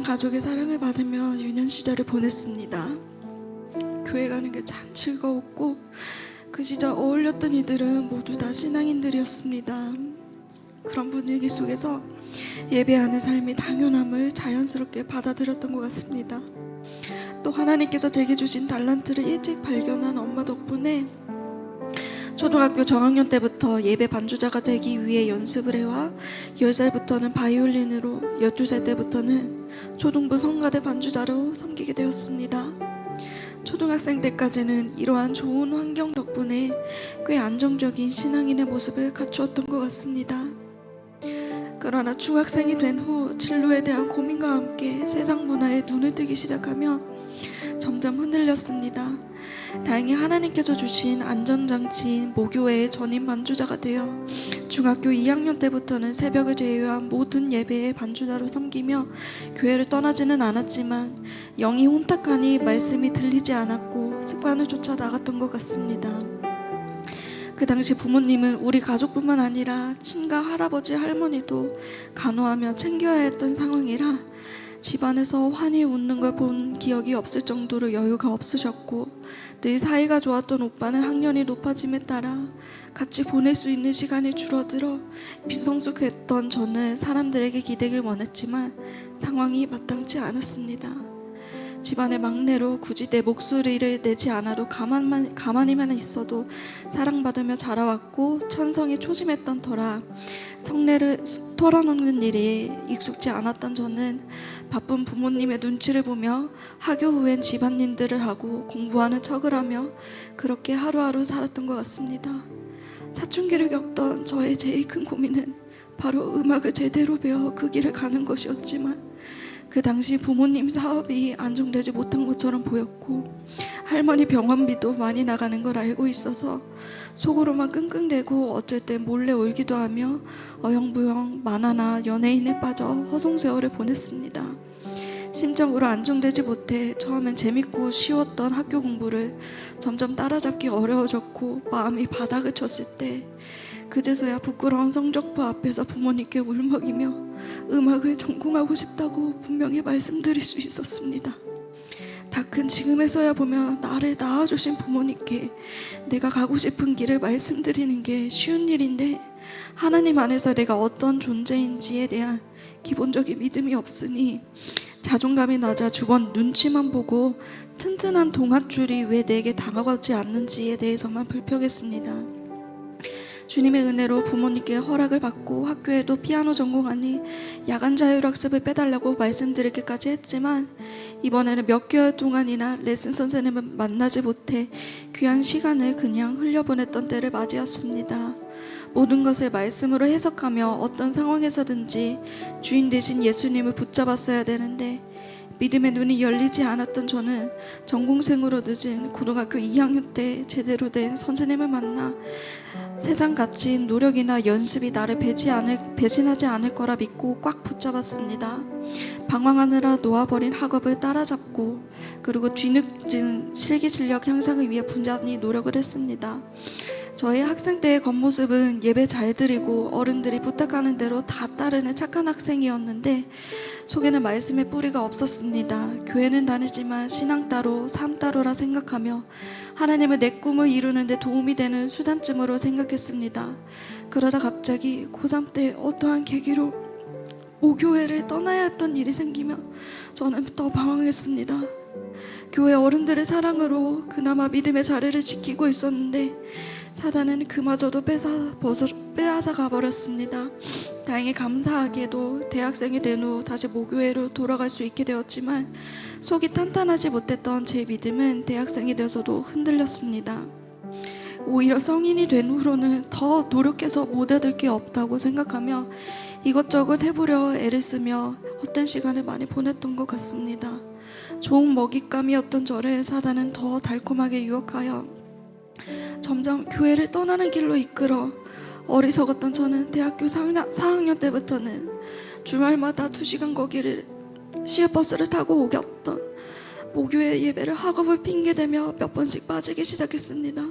가족의 사랑을 받으며 유년 시절을 보냈습니다. 교회 가는 게 참 즐거웠고 그 시절 어울렸던 이들은 모두 다 신앙인들이었습니다. 그런 분위기 속에서 예배하는 삶이 당연함을 자연스럽게 받아들였던 것 같습니다. 또 하나님께서 제게 주신 달란트를 일찍 발견한 엄마 덕분에 초등학교 저학년 때부터 예배 반주자가 되기 위해 연습을 해와 10살부터는 바이올린으로 12살 때부터는 초등부 성가대 반주자로 섬기게 되었습니다. 초등학생 때까지는 이러한 좋은 환경 덕분에 꽤 안정적인 신앙인의 모습을 갖추었던 것 같습니다. 그러나 중학생이 된 후 진로에 대한 고민과 함께 세상 문화에 눈을 뜨기 시작하며 점점 흔들렸습니다. 다행히 하나님께서 주신 안전장치인 모교회의 전임 반주자가 되어 중학교 2학년 때부터는 새벽을 제외한 모든 예배의 반주자로 섬기며 교회를 떠나지는 않았지만 영이 혼탁하니 말씀이 들리지 않았고 습관을 쫓아 나갔던 것 같습니다. 그 당시 부모님은 우리 가족뿐만 아니라 친가 할아버지 할머니도 간호하며 챙겨야 했던 상황이라 집안에서 환히 웃는 걸 본 기억이 없을 정도로 여유가 없으셨고 늘 사이가 좋았던 오빠는 학년이 높아짐에 따라 같이 보낼 수 있는 시간이 줄어들어 비성숙했던 저는 사람들에게 기대길 원했지만 상황이 마땅치 않았습니다. 집안의 막내로 굳이 내 목소리를 내지 않아도 가만히만 있어도 사랑받으며 자라왔고 천성이 초심했던 터라 성내를 털어놓는 일이 익숙지 않았던 저는 바쁜 부모님의 눈치를 보며 학교 후엔 집안일들을 하고 공부하는 척을 하며 그렇게 하루하루 살았던 것 같습니다. 사춘기를 겪던 저의 제일 큰 고민은 바로 음악을 제대로 배워 그 길을 가는 것이었지만 그 당시 부모님 사업이 안정되지 못한 것처럼 보였고 할머니 병원비도 많이 나가는 걸 알고 있어서 속으로만 끙끙대고 어쩔 땐 몰래 울기도 하며 어영부영 만화나 연예인에 빠져 허송세월을 보냈습니다. 심적으로 안정되지 못해 처음엔 재밌고 쉬웠던 학교 공부를 점점 따라잡기 어려워졌고 마음이 바닥을 쳤을 때 그제서야 부끄러운 성적표 앞에서 부모님께 울먹이며 음악을 전공하고 싶다고 분명히 말씀드릴 수 있었습니다. 다 큰 지금에서야 보면 나를 낳아주신 부모님께 내가 가고 싶은 길을 말씀드리는 게 쉬운 일인데 하나님 안에서 내가 어떤 존재인지에 대한 기본적인 믿음이 없으니 자존감이 낮아 주변 눈치만 보고 튼튼한 동아줄이 왜 내게 다가오지 않는지에 대해서만 불평했습니다. 주님의 은혜로 부모님께 허락을 받고 학교에도 피아노 전공하니 야간 자율학습을 빼달라고 말씀드리기까지 했지만 이번에는 몇 개월 동안이나 레슨 선생님을 만나지 못해 귀한 시간을 그냥 흘려보냈던 때를 맞이했습니다. 모든 것을 말씀으로 해석하며 어떤 상황에서든지 주인 되신 예수님을 붙잡았어야 되는데 믿음의 눈이 열리지 않았던 저는 전공생으로 늦은 고등학교 2학년 때 제대로 된 선생님을 만나 세상 가치인 노력이나 연습이 나를 배신하지 않을 거라 믿고 꽉 붙잡았습니다. 방황하느라 놓아버린 학업을 따라잡고 그리고 뒤늦은 실기 실력 향상을 위해 분전히 노력을 했습니다. 저의 학생 때의 겉모습은 예배 잘 드리고 어른들이 부탁하는 대로 다 따르는 착한 학생이었는데 속에는 말씀의 뿌리가 없었습니다. 교회는 다니지만 신앙 따로 삶 따로라 생각하며 하나님은 내 꿈을 이루는 데 도움이 되는 수단쯤으로 생각했습니다. 그러다 갑자기 고3 때 어떠한 계기로 모교회를 떠나야 했던 일이 생기며 저는 더 방황했습니다. 교회 어른들의 사랑으로 그나마 믿음의 자리를 지키고 있었는데 사단은 그마저도 빼앗아 가버렸습니다. 다행히 감사하게도 대학생이 된 후 다시 모교회로 돌아갈 수 있게 되었지만 속이 탄탄하지 못했던 제 믿음은 대학생이 돼서도 흔들렸습니다. 오히려 성인이 된 후로는 더 노력해서 못 얻을 게 없다고 생각하며 이것저것 해보려 애를 쓰며 헛된 시간을 많이 보냈던 것 같습니다. 좋은 먹잇감이었던 저를 사단은 더 달콤하게 유혹하여 점점 교회를 떠나는 길로 이끌어 어리석었던 저는 대학교 4학년 때부터는 주말마다 2시간 거기를 시외버스를 타고 오겼던 모교회 예배를 학업을 핑계대며 몇 번씩 빠지기 시작했습니다.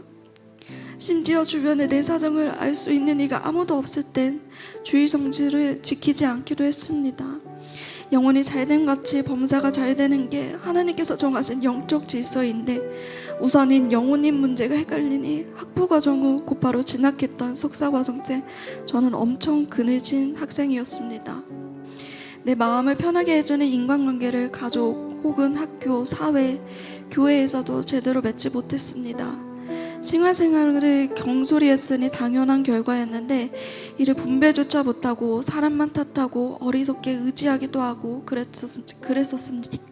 심지어 주변에 내 사정을 알 수 있는 이가 아무도 없을 땐 주의 성질을 지키지 않기도 했습니다. 영혼이 잘됨같이 범사가 잘 되는 게 하나님께서 정하신 영적 질서인데 우선인 영혼인 문제가 헷갈리니 학부과정 후 곧바로 진학했던 석사과정 때 저는 엄청 그늘진 학생이었습니다. 내 마음을 편하게 해주는 인간관계를 가족 혹은 학교, 사회, 교회에서도 제대로 맺지 못했습니다. 생활생활을 경솔히 했으니 당연한 결과였는데 이를 분배조차 못하고 사람만 탓하고 어리석게 의지하기도 하고 그랬었습니다.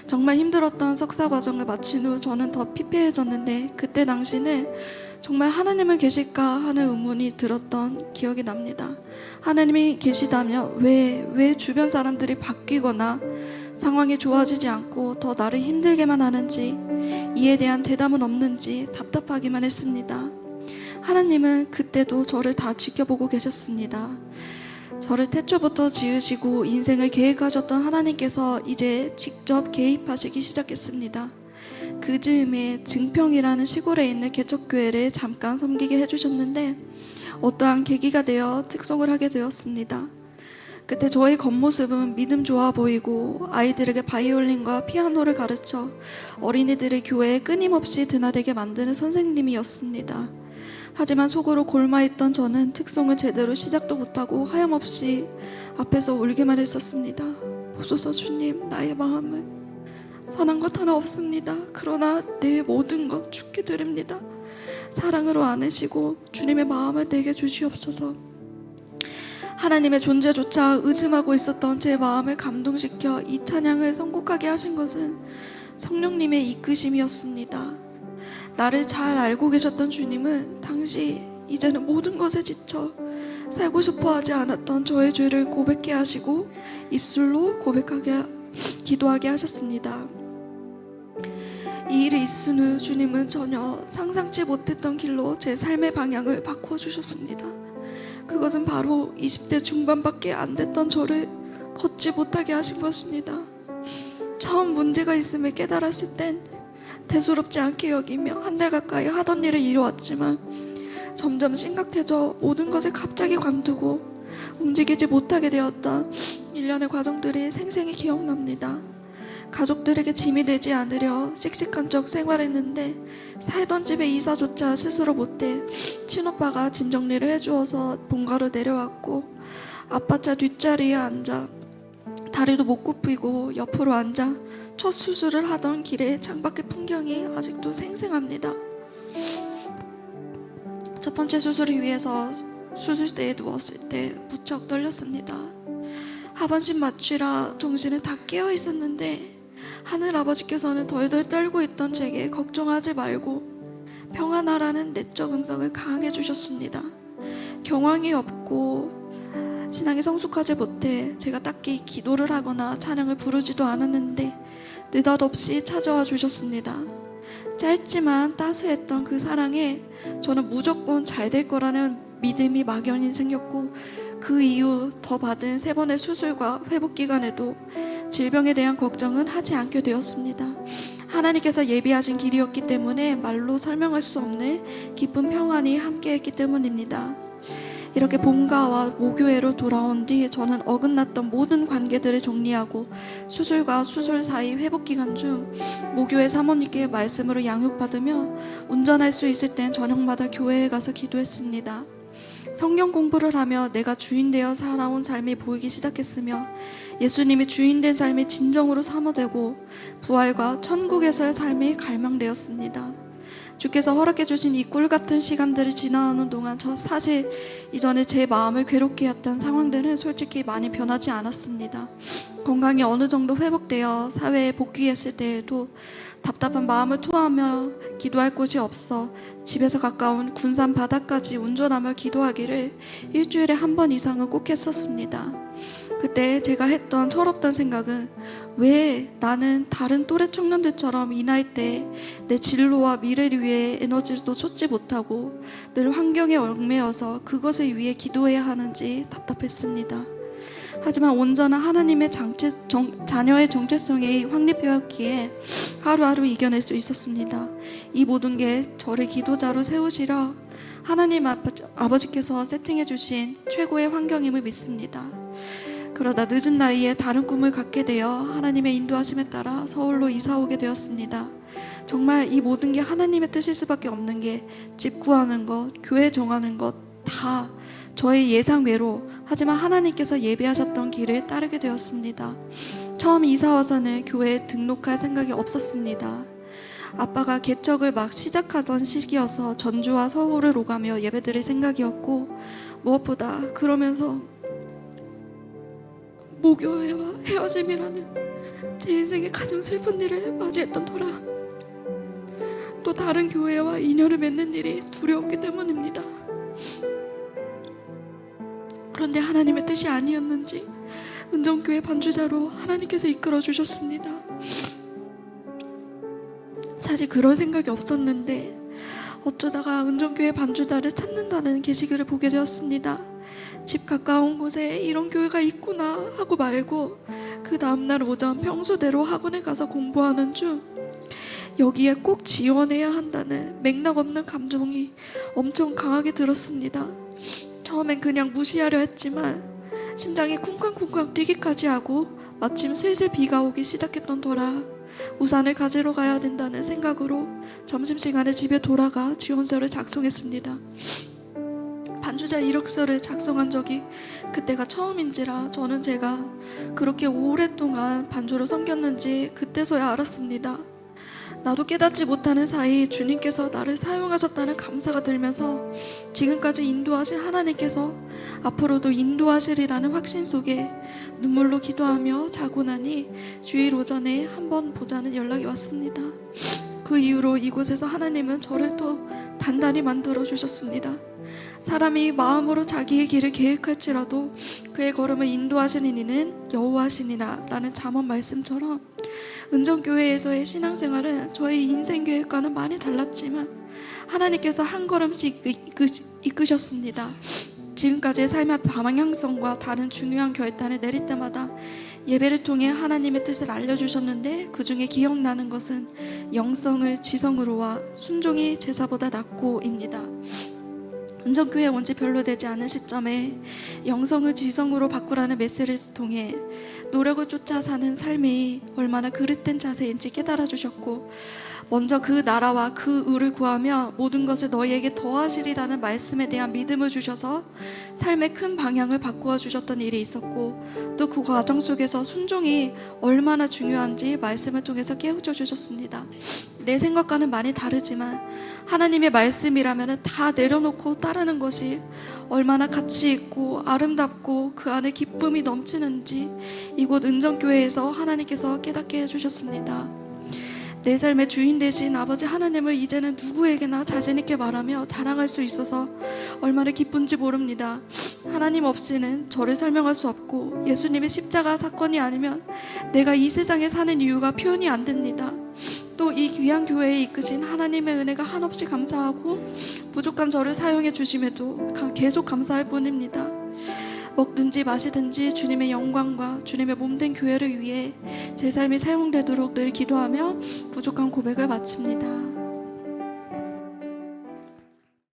정말 힘들었던 석사 과정을 마친 후 저는 더 피폐해졌는데 그때 당시는 정말 하나님은 계실까 하는 의문이 들었던 기억이 납니다. 하나님이 계시다면 왜 주변 사람들이 바뀌거나 상황이 좋아지지 않고 더 나를 힘들게만 하는지 이에 대한 대답은 없는지 답답하기만 했습니다. 하나님은 그때도 저를 다 지켜보고 계셨습니다. 저를 태초부터 지으시고 인생을 계획하셨던 하나님께서 이제 직접 개입하시기 시작했습니다. 그 즈음에 증평이라는 시골에 있는 개척교회를 잠깐 섬기게 해주셨는데 어떠한 계기가 되어 특송을 하게 되었습니다. 그때 저의 겉모습은 믿음 좋아 보이고 아이들에게 바이올린과 피아노를 가르쳐 어린이들의 교회에 끊임없이 드나들게 만드는 선생님이었습니다. 하지만 속으로 골마있던 저는 특송을 제대로 시작도 못하고 하염없이 앞에서 울기만 했었습니다. 보소서 주님, 나의 마음을 선한 것 하나 없습니다. 그러나 내 모든 것 주께 드립니다. 사랑으로 안으시고 주님의 마음을 내게 주시옵소서. 하나님의 존재조차 의심하고 있었던 제 마음을 감동시켜 이 찬양을 선곡하게 하신 것은 성령님의 이끄심이었습니다. 나를 잘 알고 계셨던 주님은 당시 이제는 모든 것에 지쳐 살고 싶어 하지 않았던 저의 죄를 고백해 하시고 입술로 기도하게 하셨습니다. 이 일이 있은 후 주님은 전혀 상상치 못했던 길로 제 삶의 방향을 바꿔주셨습니다. 그것은 바로 20대 중반밖에 안 됐던 저를 걷지 못하게 하신 것입니다. 처음 문제가 있음을 깨달았을 땐 대수롭지 않게 여기며 한 달 가까이 하던 일을 이뤄왔지만 점점 심각해져 모든 것을 갑자기 관두고 움직이지 못하게 되었던 일련의 과정들이 생생히 기억납니다. 가족들에게 짐이 되지 않으려 씩씩한 척 생활했는데 살던 집에 이사조차 스스로 못해 친오빠가 짐 정리를 해주어서 본가로 내려왔고 아빠 차 뒷자리에 앉아 다리도 못 굽히고 옆으로 앉아 첫 수술을 하던 길의 창밖의 풍경이 아직도 생생합니다. 첫 번째 수술을 위해서 수술대에 누웠을 때 무척 떨렸습니다. 하반신 마취라 정신은 다 깨어 있었는데 하늘 아버지께서는 덜덜 떨고 있던 제게 걱정하지 말고 평안하라는 내적 음성을 강하게 주셨습니다. 경황이 없고 신앙이 성숙하지 못해 제가 딱히 기도를 하거나 찬양을 부르지도 않았는데 느닷없이 찾아와 주셨습니다. 짧지만 따스했던 그 사랑에 저는 무조건 잘 될 거라는 믿음이 막연히 생겼고 그 이후 더 받은 3번의 수술과 회복 기간에도 질병에 대한 걱정은 하지 않게 되었습니다. 하나님께서 예비하신 길이었기 때문에 말로 설명할 수 없는 기쁜 평안이 함께했기 때문입니다. 이렇게 본가와 모교회로 돌아온 뒤 저는 어긋났던 모든 관계들을 정리하고 수술과 수술 사이 회복 기간 중 모교회 사모님께 말씀으로 양육받으며 운전할 수 있을 땐 저녁마다 교회에 가서 기도했습니다. 성경 공부를 하며 내가 주인되어 살아온 삶이 보이기 시작했으며 예수님이 주인된 삶이 진정으로 사모되고 부활과 천국에서의 삶이 갈망되었습니다. 주께서 허락해 주신 이 꿀같은 시간들을 지나오는 동안 저 사실 이전에 제 마음을 괴롭게 했던 상황들은 솔직히 많이 변하지 않았습니다. 건강이 어느 정도 회복되어 사회에 복귀했을 때에도 답답한 마음을 토하며 기도할 곳이 없어 집에서 가까운 군산 바다까지 운전하며 기도하기를 일주일에 1번 이상은 꼭 했었습니다. 그때 제가 했던 철없던 생각은 왜 나는 다른 또래 청년들처럼 이 나이 때 내 진로와 미래를 위해 에너지도 쏟지 못하고 늘 환경에 얽매여서 그것을 위해 기도해야 하는지 답답했습니다. 하지만 온전한 하나님의 자녀의 정체성이 확립되었기에 하루하루 이겨낼 수 있었습니다. 이 모든 게 저를 기도자로 세우시려 하나님 아버지께서 세팅해 주신 최고의 환경임을 믿습니다. 그러다 늦은 나이에 다른 꿈을 갖게 되어 하나님의 인도하심에 따라 서울로 이사 오게 되었습니다. 정말 이 모든 게 하나님의 뜻일 수밖에 없는 게 집 구하는 것, 교회 정하는 것 다 저의 예상 외로 하지만 하나님께서 예비하셨던 길을 따르게 되었습니다. 처음 이사 와서는 교회에 등록할 생각이 없었습니다. 아빠가 개척을 막 시작하던 시기여서 전주와 서울을 오가며 예배드릴 생각이었고 무엇보다 그러면서 모교회와 헤어짐이라는 제 인생의 가장 슬픈 일을 맞이했던 터라 또 다른 교회와 인연을 맺는 일이 두려웠기 때문입니다. 그런데 하나님의 뜻이 아니었는지 은정교회 반주자로 하나님께서 이끌어 주셨습니다. 사실 그럴 생각이 없었는데 어쩌다가 은정교회 반주자를 찾는다는 게시글을 보게 되었습니다. 집 가까운 곳에 이런 교회가 있구나 하고 말고 그 다음날 오전 평소대로 학원에 가서 공부하는 중 여기에 꼭 지원해야 한다는 맥락 없는 감정이 엄청 강하게 들었습니다. 처음엔 그냥 무시하려 했지만 심장이 쿵쾅쿵쾅 뛰기까지 하고 마침 슬슬 비가 오기 시작했던 터라 우산을 가지러 가야 된다는 생각으로 점심시간에 집에 돌아가 지원서를 작성했습니다. 반주자 이력서를 작성한 적이 그때가 처음인지라 저는 제가 그렇게 오랫동안 반주로 섬겼는지 그때서야 알았습니다. 나도 깨닫지 못하는 사이 주님께서 나를 사용하셨다는 감사가 들면서 지금까지 인도하신 하나님께서 앞으로도 인도하시리라는 확신 속에 눈물로 기도하며 자고 나니 주일 오전에 한번 보자는 연락이 왔습니다. 그 이후로 이곳에서 하나님은 저를 또 단단히 만들어 주셨습니다. 사람이 마음으로 자기의 길을 계획할지라도 그의 걸음을 인도하시는 이는 여호와시니라 라는 잠언 말씀처럼 은정교회에서의 신앙생활은 저의 인생 계획과는 많이 달랐지만 하나님께서 한 걸음씩 이끄셨습니다. 지금까지의 삶의 방향성과 다른 중요한 결단을 내릴 때마다 예배를 통해 하나님의 뜻을 알려주셨는데 그 중에 기억나는 것은 영성을 지성으로와 순종이 제사보다 낫고입니다. 은정교회에 온 지 별로 되지 않은 시점에 영성을 지성으로 바꾸라는 메시지를 통해 노력을 쫓아 사는 삶이 얼마나 그릇된 자세인지 깨달아 주셨고 먼저 그 나라와 그 의를 구하며 모든 것을 너희에게 더하시리라는 말씀에 대한 믿음을 주셔서 삶의 큰 방향을 바꾸어 주셨던 일이 있었고 또 그 과정 속에서 순종이 얼마나 중요한지 말씀을 통해서 깨우쳐 주셨습니다. 내 생각과는 많이 다르지만 하나님의 말씀이라면 다 내려놓고 따르는 것이 얼마나 가치 있고 아름답고 그 안에 기쁨이 넘치는지 이곳 은정교회에서 하나님께서 깨닫게 해주셨습니다. 내 삶의 주인 되신 아버지 하나님을 이제는 누구에게나 자신 있게 말하며 자랑할 수 있어서 얼마나 기쁜지 모릅니다. 하나님 없이는 저를 설명할 수 없고 예수님의 십자가 사건이 아니면 내가 이 세상에 사는 이유가 표현이 안 됩니다. 또 이 귀한 교회에 이끄신 하나님의 은혜가 한없이 감사하고 부족한 저를 사용해 주심에도 계속 감사할 뿐입니다. 먹든지 마시든지 주님의 영광과 주님의 몸된 교회를 위해 제 삶이 사용되도록 늘 기도하며 부족한 고백을 마칩니다.